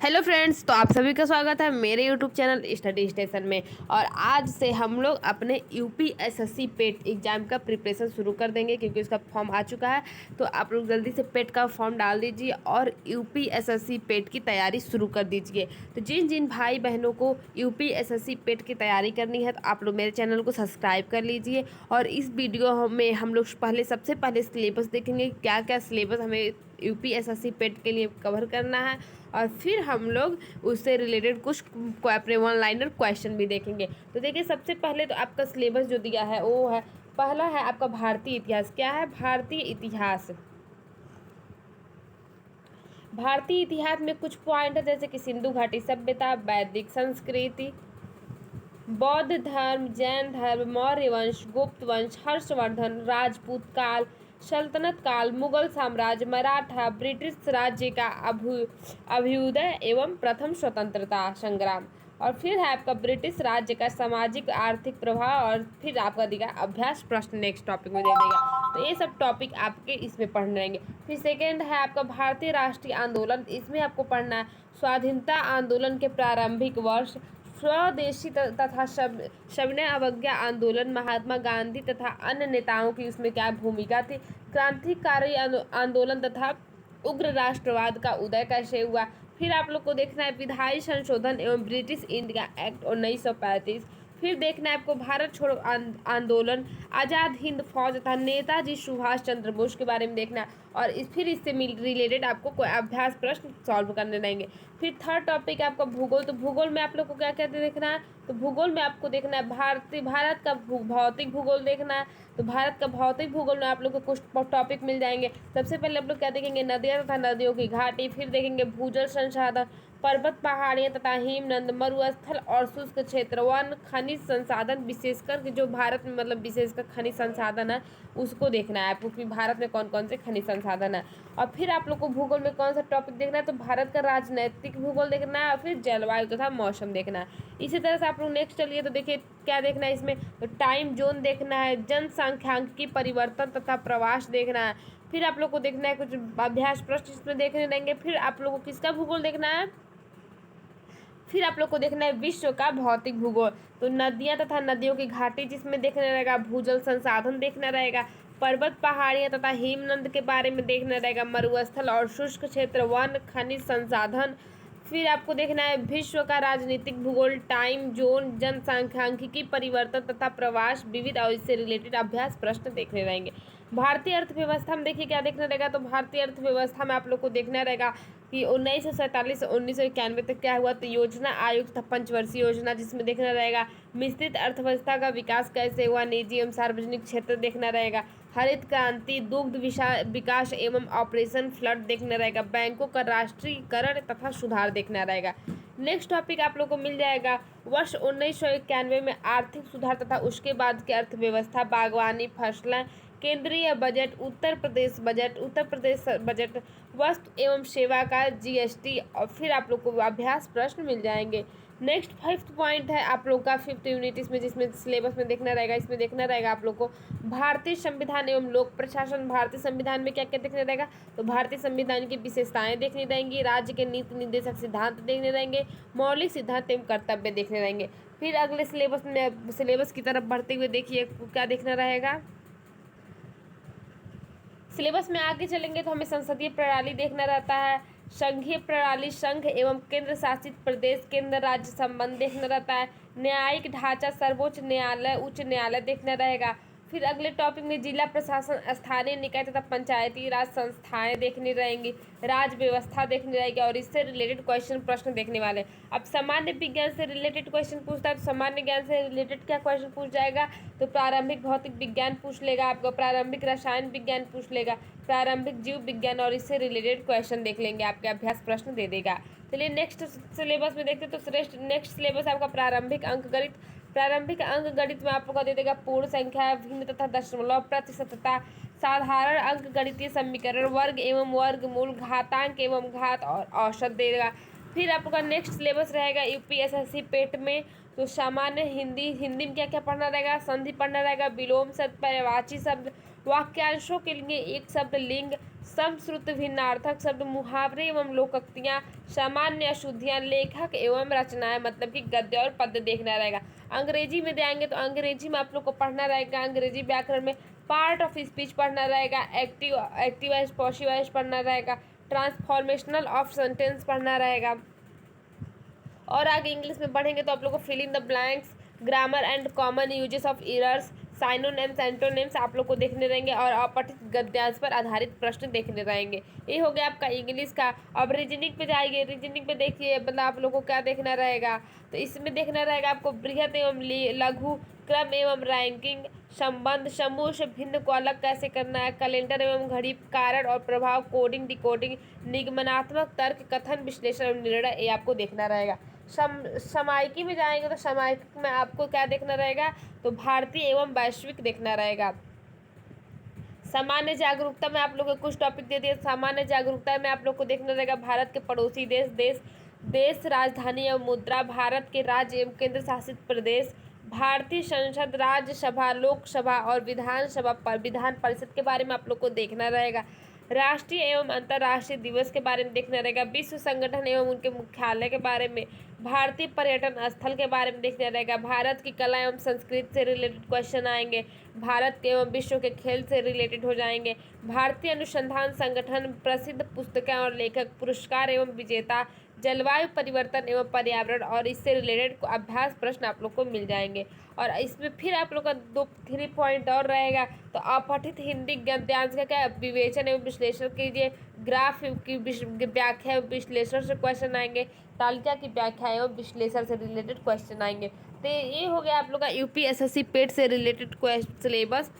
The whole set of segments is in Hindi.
हेलो फ्रेंड्स, तो आप सभी का स्वागत है मेरे यूट्यूब चैनल स्टडी स्टेशन में। और आज से हम लोग अपने यूपीएसएससी पेट एग्जाम का प्रिपरेशन शुरू कर देंगे, क्योंकि उसका फॉर्म आ चुका है। तो आप लोग जल्दी से पेट का फॉर्म डाल दीजिए और यूपीएसएससी पेट की तैयारी शुरू कर दीजिए। तो जिन जिन भाई बहनों को यूपीएसएससी पेट की तैयारी करनी है, तो आप लोग मेरे चैनल को सब्सक्राइब कर लीजिए। और इस वीडियो में हम लोग सबसे पहले सिलेबस देखेंगे, क्या क्या सिलेबस हमें यूपीएसएससी पेट के लिए कवर करना है। और फिर हम लोग उससे रिलेटेड कुछ अपने वन लाइनर क्वेश्चन भी देखेंगे। तो देखिए, सबसे पहले तो आपका सिलेबस जो दिया है वो है, पहला है आपका भारतीय इतिहास। क्या है? भारतीय इतिहास। भारतीय इतिहास में कुछ पॉइंट है, जैसे कि सिंधु घाटी सभ्यता, वैदिक संस्कृति, बौद्ध धर्म, जैन धर्म, मौर्य वंश, गुप्त वंश, हर्षवर्धन, राजपूत काल, सल्तनत काल, मुगल साम्राज्य, मराठा, ब्रिटिश राज्य का अभ्युदय एवं प्रथम स्वतंत्रता संग्राम। और फिर है आपका ब्रिटिश राज्य का सामाजिक आर्थिक प्रभाव। और फिर आपका देगा अभ्यास प्रश्न, नेक्स्ट टॉपिक में दे देगा। तो ये सब टॉपिक आपके इसमें पढ़ने रहेंगे। फिर सेकेंड है आपका भारतीय राष्ट्रीय आंदोलन। इसमें आपको पढ़ना है स्वाधीनता आंदोलन के प्रारंभिक वर्ष, स्वदेशी तथा सविनय अवज्ञा आंदोलन, महात्मा गांधी तथा अन्य नेताओं की उसमें क्या भूमिका थी, क्रांतिकारी आंदोलन तथा उग्र राष्ट्रवाद का उदय कैसे हुआ। फिर आप लोग को देखना है विधायी संशोधन एवं ब्रिटिश इंडिया एक्ट 1935। फिर देखना है आपको भारत छोड़ो आंदोलन, आज़ाद हिंद फौज तथा नेताजी सुभाष चंद्र बोस के बारे में देखना है। और फिर इससे रिलेटेड आपको कोई अभ्यास प्रश्न सॉल्व करने रहेंगे। फिर थर्ड टॉपिक आपका भूगोल। तो भूगोल में आप लोग को क्या क्या देखना है? तो भूगोल में आपको देखना है भारत का भौतिक भूगोल देखना है। तो भारत का भौतिक भूगोल में आप लोग को कुछ टॉपिक मिल जाएंगे। सबसे पहले आप लोग क्या देखेंगे? नदियाँ तथा नदियों की घाटी। फिर देखेंगे भूजल संसाधन, पर्वत पहाड़ियाँ तथा हिमनद, मरुस्थल और शुष्क क्षेत्र, वन, खनिज संसाधन, विशेषकर जो भारत में मतलब विशेषकर खनिज संसाधन है उसको देखना है आपको कि भारत में कौन कौन से खनिज संसाधन है। और फिर आप लोग को भूगोल में कौन सा टॉपिक देखना है? तो भारत का राजनैतिक भूगोल देखना है और फिर जलवायु तथा मौसम देखना है। इसी तरह से आप लोग नेक्स्ट चलिए तो देखिए क्या देखना है इसमें। तो टाइम जोन देखना है, जनसांख्यिकी परिवर्तन तथा प्रवास देखना है। फिर आप लोग को देखना है कुछ अभ्यास प्रश्न इसमें देखने रहेंगे। फिर आप लोग को किसका भूगोल देखना है? फिर आप लोग को देखना है विश्व का भौतिक भूगोल। तो नदियाँ तथा नदियों की घाटी जिसमें देखना रहेगा, भूजल संसाधन देखना रहेगा, पर्वत पहाड़ियाँ तथा हिमनद के बारे में देखना रहेगा, मरुस्थल और शुष्क क्षेत्र, वन, खनिज संसाधन। फिर आपको देखना है विश्व का राजनीतिक भूगोल, टाइम जोन, जनसांख्यिकी परिवर्तन तथा प्रवास, विविध और इससे रिलेटेड अभ्यास प्रश्न देखने रहेंगे। भारतीय अर्थव्यवस्था में देखिए क्या देखना रहेगा। तो भारतीय अर्थव्यवस्था में आप लोग को देखना रहेगा कि 1947 से 1991 तक क्या हुआ। तो योजना आयोग तथा पंचवर्षीय योजना जिसमें देखना रहेगा मिश्रित अर्थव्यवस्था का विकास कैसे हुआ, निजी एवं सार्वजनिक क्षेत्र देखना रहेगा, हरित क्रांति, दुग्ध विकास एवं ऑपरेशन फ्लड देखना रहेगा, बैंकों का राष्ट्रीयकरण तथा सुधार देखना रहेगा। नेक्स्ट टॉपिक आप लोग को मिल जाएगा वर्ष 1991 में आर्थिक सुधार तथा उसके बाद की अर्थव्यवस्था, बागवानी, फसलें, केंद्रीय बजट, उत्तर प्रदेश बजट, वस्तु एवं सेवा का जीएसटी। और फिर आप लोग को अभ्यास प्रश्न मिल जाएंगे। नेक्स्ट फिफ्थ पॉइंट है आप लोग का फिफ्थ यूनिट, इसमें जिसमें सिलेबस में देखना रहेगा, इसमें देखना रहेगा आप लोग को भारतीय संविधान एवं लोक प्रशासन। भारतीय संविधान में क्या क्या देखने रहेगा? तो भारतीय संविधान की विशेषताएं देखनी रहेंगी, राज्य के नीति निर्देशक सिद्धांत देखने रहेंगे, मौलिक सिद्धांत एवं कर्तव्य देखने रहेंगे। फिर अगले सिलेबस की तरफ बढ़ते हुए देखिए क्या देखना रहेगा। सिलेबस में आगे चलेंगे तो हमें संसदीय प्रणाली देखना रहता है, संघीय प्रणाली, संघ एवं केंद्र शासित प्रदेश, केंद्र राज्य संबंध देखना रहता है, न्यायिक ढांचा, सर्वोच्च न्यायालय, उच्च न्यायालय देखना रहेगा। फिर अगले टॉपिक में जिला प्रशासन, स्थानीय निकाय तथा पंचायती राज संस्थाएं देखनी रहेंगी, राज्य व्यवस्था देखनी रहेगी और इससे रिलेटेड क्वेश्चन प्रश्न देखने वाले। अब सामान्य विज्ञान से रिलेटेड क्वेश्चन पूछता है तो सामान्य ज्ञान से रिलेटेड क्या क्वेश्चन पूछ जाएगा? तो प्रारंभिक भौतिक विज्ञान पूछ लेगा आपको, प्रारंभिक रसायन विज्ञान पूछ लेगा, प्रारंभिक जीव विज्ञान और इससे रिलेटेड क्वेश्चन देख लेंगे, आपके अभ्यास प्रश्न दे देगा। चलिए नेक्स्ट सिलेबस में देखते तो नेक्स्ट सिलेबस आपका प्रारंभिक अंक गणित। प्रारंभिक अंक गणित में आपको दे देगा पूर्ण संख्या, भिन्न तथा दशमलव, प्रतिशतता, साधारण अंक गणितीय समीकरण, वर्ग एवं वर्गमूल, घातांक एवं घात और औसत देगा। फिर आपका नेक्स्ट सिलेबस रहेगा यूपीएसएससी पेट में। तो सामान्य हिंदी में क्या क्या पढ़ना रहेगा? संधि पढ़ना रहेगा, विलोम शब्द, पर्यायवाची शब्द, वाक्यांशों के लिए एक शब्द लिंग, समश्रुत भिन्नार्थक शब्द, मुहावरे एवं लोकोक्तियाँ, सामान्य अशुद्धियाँ, लेखक एवं रचनाएं, मतलब कि गद्य और पद्य देखना रहेगा। अंग्रेजी में जाएंगे तो अंग्रेजी में आप लोग को पढ़ना रहेगा, अंग्रेजी व्याकरण में पार्ट ऑफ स्पीच पढ़ना रहेगा, एक्टिव वॉइस, पॉसिव वॉइस पढ़ना रहेगा, ट्रांसफॉर्मेशनल ऑफ सेंटेंस पढ़ना रहेगा। और आगे इंग्लिश में पढ़ेंगे तो आप लोग को fill in the blanks, grammar and common uses of errors, synonyms, antonyms आप लोग को देखने रहेंगे और अपठित गद्यांश पर आधारित प्रश्न देखने रहेंगे। ये हो गया आपका इंग्लिश का। अब रीजनिंग पे जाइए, रीजनिंग पे देखिए मतलब आप लोग को क्या देखना रहेगा, तो इसमें देखना रहेगा आपको बृहत एवं लघु, क्रम एवं रैंकिंग, संबंध, समूह से भिन्न को अलग कैसे करना है, कैलेंडर एवं घड़ी, कारण और प्रभाव, कोडिंग, डिकोडिंग, निगमनात्मक तर्क, कथन, विश्लेषण और निर्णय, ये आपको देखना रहेगा। समायिकी में जाएंगे तो समायिकी में आपको क्या देखना रहेगा, तो भारतीय एवं वैश्विक देखना रहेगा। सामान्य जागरूकता में आप लोग को कुछ टॉपिक दे दिए। सामान्य जागरूकता में आप लोग को देखना रहेगा भारत के पड़ोसी देश, राजधानी एवं मुद्रा, भारत के राज्य एवं केंद्र शासित प्रदेश, भारतीय संसद, राज्यसभा, लोकसभा और विधान परिषद के बारे में आप लोग को देखना रहेगा। राष्ट्रीय एवं अंतर्राष्ट्रीय दिवस के बारे में देखना रहेगा। विश्व संगठन एवं उनके मुख्यालय के बारे में, भारतीय पर्यटन स्थल के बारे में देखना रहेगा। भारत की कला एवं संस्कृति से रिलेटेड क्वेश्चन आएंगे, भारत के एवं विश्व के खेल से रिलेटेड हो जाएंगे। भारतीय अनुसंधान संगठन, प्रसिद्ध पुस्तकें और लेखक, पुरस्कार एवं विजेता, जलवायु परिवर्तन एवं पर्यावरण और इससे रिलेटेड अभ्यास प्रश्न आप लोग को मिल जाएंगे। और इसमें फिर आप लोग का 3 पॉइंट और रहेगा, तो अपठित हिंदी गद्यांश का क्या विवेचन एवं विश्लेषण कीजिए, ग्राफ की व्याख्या एवं विश्लेषण से क्वेश्चन आएंगे, तालिका की व्याख्या एवं विश्लेषण से रिलेटेड क्वेश्चन आएंगे। तो ये हो गया आप लोग का यूपीएसएससी पेट से रिलेटेड सिलेबस।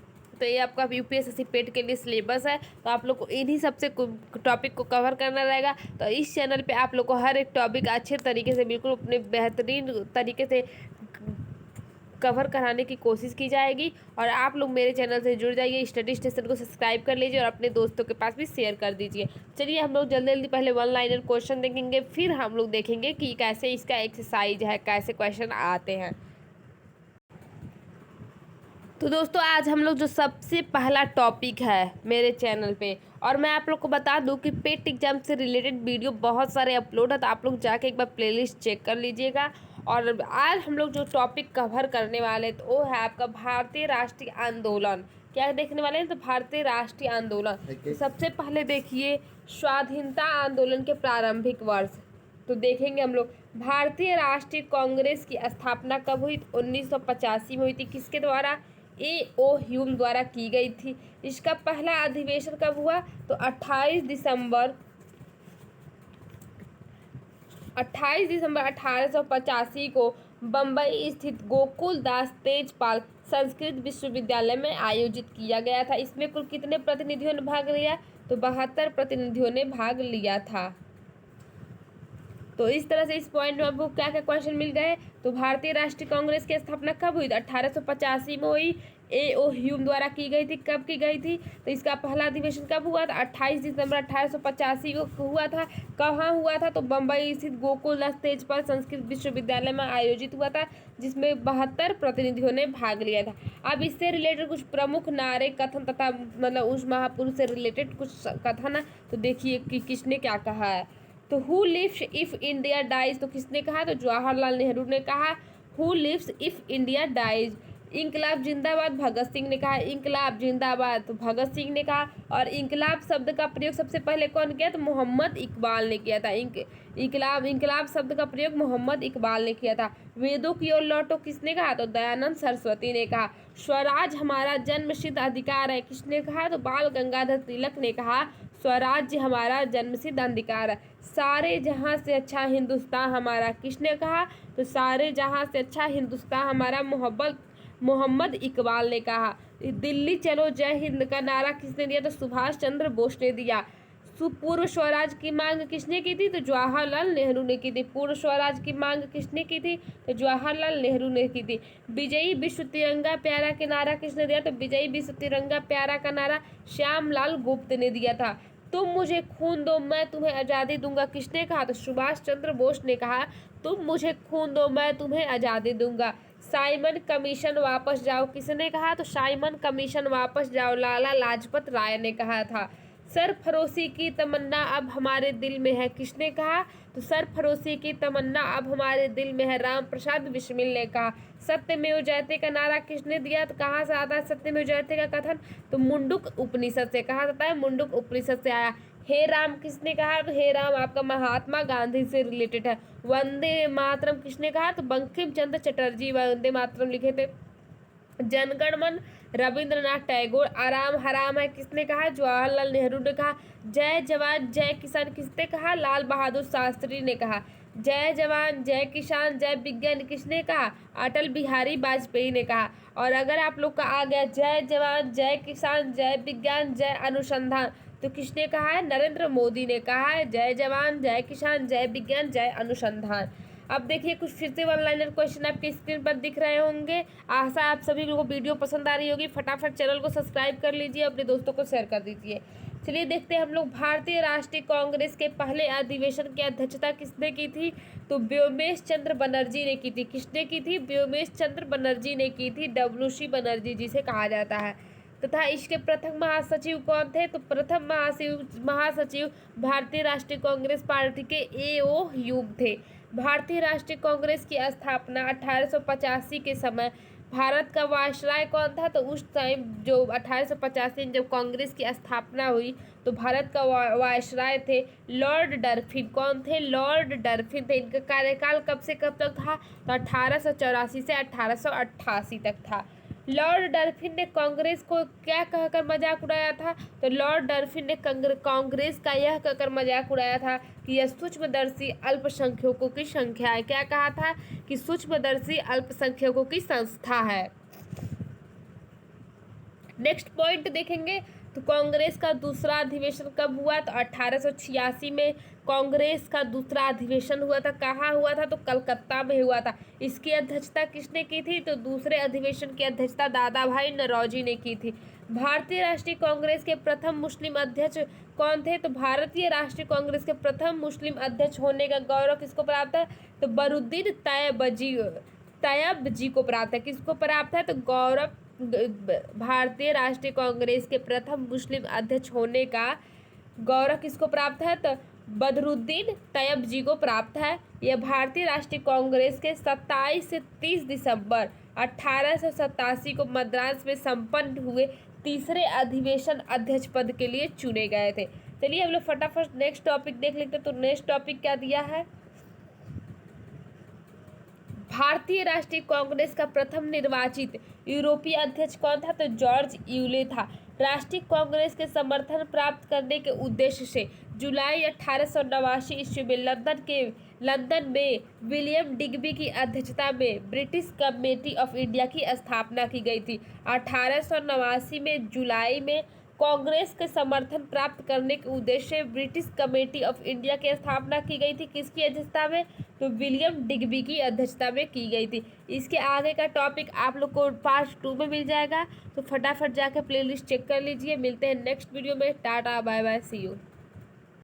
तो ये आपका यूपीएसएससी पेट के लिए सिलेबस है, तो आप लोग को इन्हीं सबसे टॉपिक को कवर करना रहेगा। तो इस चैनल पे आप लोग को हर एक टॉपिक अच्छे तरीके से बिल्कुल अपने बेहतरीन तरीके से कवर कराने की कोशिश की जाएगी। और आप लोग मेरे चैनल से जुड़ जाइए, स्टडी स्टेशन को सब्सक्राइब कर लीजिए और अपने दोस्तों के पास भी शेयर कर दीजिए। चलिए हम लोग जल्दी जल्दी पहले 1 लाइनर क्वेश्चन देखेंगे, फिर हम लोग देखेंगे कि कैसे इसका एक्सरसाइज है, कैसे क्वेश्चन आते हैं। तो दोस्तों आज हम लोग जो सबसे पहला टॉपिक है मेरे चैनल पे, और मैं आप लोग को बता दूं कि पेट एग्जाम से रिलेटेड वीडियो बहुत सारे अपलोड है, तो आप लोग जाके एक बार प्लेलिस्ट चेक कर लीजिएगा। और आज हम लोग जो टॉपिक कवर करने वाले तो वो है आपका भारतीय राष्ट्रीय आंदोलन। क्या देखने वाले हैं, तो भारतीय राष्ट्रीय आंदोलन। तो सबसे पहले देखिए स्वाधीनता आंदोलन के प्रारंभिक वर्ष, तो देखेंगे हम लोग भारतीय राष्ट्रीय कांग्रेस की स्थापना कब हुई, 1985 में हुई थी। किसके द्वारा, A.O. ह्यूम द्वारा की गई थी। इसका पहला अधिवेशन कब हुआ, तो 28 दिसंबर 1885 को बम्बई स्थित गोकुल दास तेजपाल संस्कृत विश्वविद्यालय में आयोजित किया गया था। इसमें कुल कितने प्रतिनिधियों ने भाग लिया, तो 72 प्रतिनिधियों ने भाग लिया था। तो इस तरह से इस पॉइंट में आपको क्या क्या क्वेश्चन मिल गए, तो भारतीय राष्ट्रीय कांग्रेस की स्थापना कब हुई, 1885 में हुई। A.O. ह्यूम द्वारा की गई थी। कब की गई थी, तो इसका पहला अधिवेशन कब हुआ था, 28 दिसंबर 1885 को हुआ था। कहाँ हुआ था, तो बम्बई स्थित गोकुल दास तेजपाल संस्कृत विश्वविद्यालय में आयोजित हुआ था, जिसमें 72 प्रतिनिधियों ने भाग लिया था। अब इससे रिलेटेड कुछ प्रमुख नारे, कथन तथा मतलब उस महापुरुष से रिलेटेड कुछ कथन है, तो देखिए कि किसने क्या कहा है। तो who lives if India dies, तो किसने कहा, तो जवाहरलाल नेहरू ने कहा। Who lives if India dies, इंकलाब जिंदाबाद, भगत सिंह ने कहा। इंकलाब जिंदाबाद, तो भगत सिंह ने कहा। और इंकलाब शब्द का प्रयोग सबसे पहले कौन किया, तो मोहम्मद इकबाल ने किया था। इंकलाब शब्द का प्रयोग मोहम्मद इकबाल ने किया था। वेदों की ओर लौटो, किसने कहा, तो दयानंद सरस्वती ने कहा। स्वराज हमारा जन्मसिद्ध अधिकार है, किसने कहा, तो बाल गंगाधर तिलक ने कहा। स्वराज्य हमारा जन्मसिद्ध अधिकार है। सारे जहां से अच्छा हिंदुस्तान हमारा, किसने कहा, तो सारे जहां से अच्छा हिंदुस्तान हमारा मोहम्मद इकबाल ने कहा। दिल्ली चलो जय हिंद का नारा किसने दिया, तो सुभाष चंद्र बोस ने दिया। पूर्व स्वराज की मांग किसने की थी, तो जवाहरलाल नेहरू ने की थी। पूर्व स्वराज की मांग किसने की थी, तो जवाहरलाल नेहरू ने की थी। विजयी विश्व तिरंगा प्यारा के नारा किसने दिया, तो विजयी विश्व तिरंगा प्यारा का नारा श्यामलाल गुप्त ने दिया था। तुम मुझे खून दो मैं तुम्हें आज़ादी दूंगा, किसने कहा? तो सुभाष चंद्र बोस ने कहा तुम मुझे खून दो मैं तुम्हें आज़ादी दूंगा। साइमन कमीशन वापस जाओ, किसने कहा? तो साइमन कमीशन वापस जाओ, लाला लाजपत राय ने कहा था। सरफरोशी की तमन्ना अब हमारे दिल में है, किसने कहा? तो सरफरोशी की तमन्ना अब हमारे दिल में है, राम प्रसाद बिस्मिल ने कहा। सत्यमेव जयते का नारा किसने दिया? तो कहाँ से आता है सत्यमेव जयते का कथन? तो मुंडुक उपनिषद से। कहा जाता है? मुंडुक उपनिषद से आया। हे राम किसने कहा? तो हे राम आपका महात्मा गांधी से रिलेटेड है। वंदे मातरम किसने कहा? तो बंकिम चंद्र चटर्जी वंदे मातरम लिखे थे। जनगण मन रविंद्रनाथ टैगोर। आराम हराम है किसने कहा? जवाहरलाल नेहरू ने कहा। जय जवान जय किसान किसने कहा? लाल बहादुर शास्त्री ने कहा। जय जवान जय किसान जय विज्ञान किसने कहा? अटल बिहारी वाजपेयी ने कहा। और अगर आप लोग का आ गया जय जवान जय किसान जय विज्ञान जय अनुसंधान, तो किसने कहा है? नरेंद्र मोदी ने कहा है जय जवान जय किसान जय विज्ञान जय अनुसंधान। अब देखिए कुछ फिर से वन लाइनर क्वेश्चन आपके स्क्रीन पर दिख रहे होंगे। आशा आप सभी लोगों को वीडियो पसंद आ रही होगी। फटाफट चैनल को सब्सक्राइब कर लीजिए, अपने दोस्तों को शेयर कर दीजिए। चलिए देखते हैं हम लोग। भारतीय राष्ट्रीय कांग्रेस के पहले अधिवेशन की अध्यक्षता किसने की थी? तो व्योमेश चंद्र बनर्जी ने की थी। किसने की थी? व्योमेश चंद्र बनर्जी ने की थी। WC बनर्जी जिसे कहा जाता है। तथा इसके प्रथम महासचिव कौन थे? तो प्रथम महासचिव भारतीय राष्ट्रीय कांग्रेस पार्टी के AO ह्यूम थे। भारतीय राष्ट्रीय कांग्रेस की स्थापना 1885 के समय भारत का वायसराय कौन था? तो उस टाइम जो 1885 में जब कांग्रेस की स्थापना हुई तो भारत का वायसराय थे लॉर्ड डरफिन। कौन थे? लॉर्ड डरफिन थे। इनका कार्यकाल कब से कब तक था? तो 1884 से 1888 तक था। लॉर्ड डरफिन ने कांग्रेस को क्या कहकर मजाक उड़ाया था? तो लॉर्ड डरफिन ने कांग्रेस का यह कहकर मजाक उड़ाया था कि यह सूक्ष्मदर्शी अल्पसंख्यकों की संख्या है। क्या कहा था? कि सूक्ष्मदर्शी अल्पसंख्यकों की संस्था है। नेक्स्ट पॉइंट देखेंगे तो कांग्रेस का दूसरा अधिवेशन कब हुआ? तो 1886 में कांग्रेस का दूसरा अधिवेशन हुआ था। कहाँ हुआ था? तो कलकत्ता में हुआ था। इसकी अध्यक्षता किसने की थी? तो दूसरे अधिवेशन की अध्यक्षता दादा भाई नौरोजी ने की थी। भारतीय राष्ट्रीय कांग्रेस के प्रथम मुस्लिम अध्यक्ष कौन थे? तो भारतीय राष्ट्रीय कांग्रेस के प्रथम मुस्लिम अध्यक्ष होने का गौरव किसको प्राप्त है? तो बरुद्दीन तैयब जी को प्राप्त है। किसको प्राप्त है? तो गौरव भारतीय राष्ट्रीय कांग्रेस के प्रथम मुस्लिम अध्यक्ष होने का गौरव किसको प्राप्त है? तो बदरुद्दीन तैयब जी को प्राप्त है। यह भारतीय राष्ट्रीय कांग्रेस के 27 से 30 दिसंबर 1887 को मद्रास में संपन्न हुए तीसरे अधिवेशन अध्यक्ष पद के लिए चुने गए थे। चलिए हम लोग फटाफट नेक्स्ट टॉपिक देख लेते हैं। तो नेक्स्ट टॉपिक क्या दिया है? भारतीय राष्ट्रीय कांग्रेस का प्रथम निर्वाचित यूरोपीय अध्यक्ष कौन था? तो जॉर्ज यूले था। राष्ट्रीय कांग्रेस के समर्थन प्राप्त करने के उद्देश्य से जुलाई 1889 ईस्वी में लंदन में विलियम डिग्बी की अध्यक्षता में ब्रिटिश कमेटी ऑफ इंडिया की स्थापना की गई थी। 1889 में जुलाई में कांग्रेस के समर्थन प्राप्त करने के उद्देश्य से ब्रिटिश कमेटी ऑफ इंडिया की स्थापना की गई थी। किसकी अध्यक्षता में? तो विलियम डिग्बी की अध्यक्षता में की गई थी। इसके आगे का टॉपिक आप लोग को पार्ट 2 में मिल जाएगा, तो फटाफट जाकर प्लेलिस्ट चेक कर लीजिए। मिलते हैं नेक्स्ट वीडियो में। Ta-ta bye bye see you.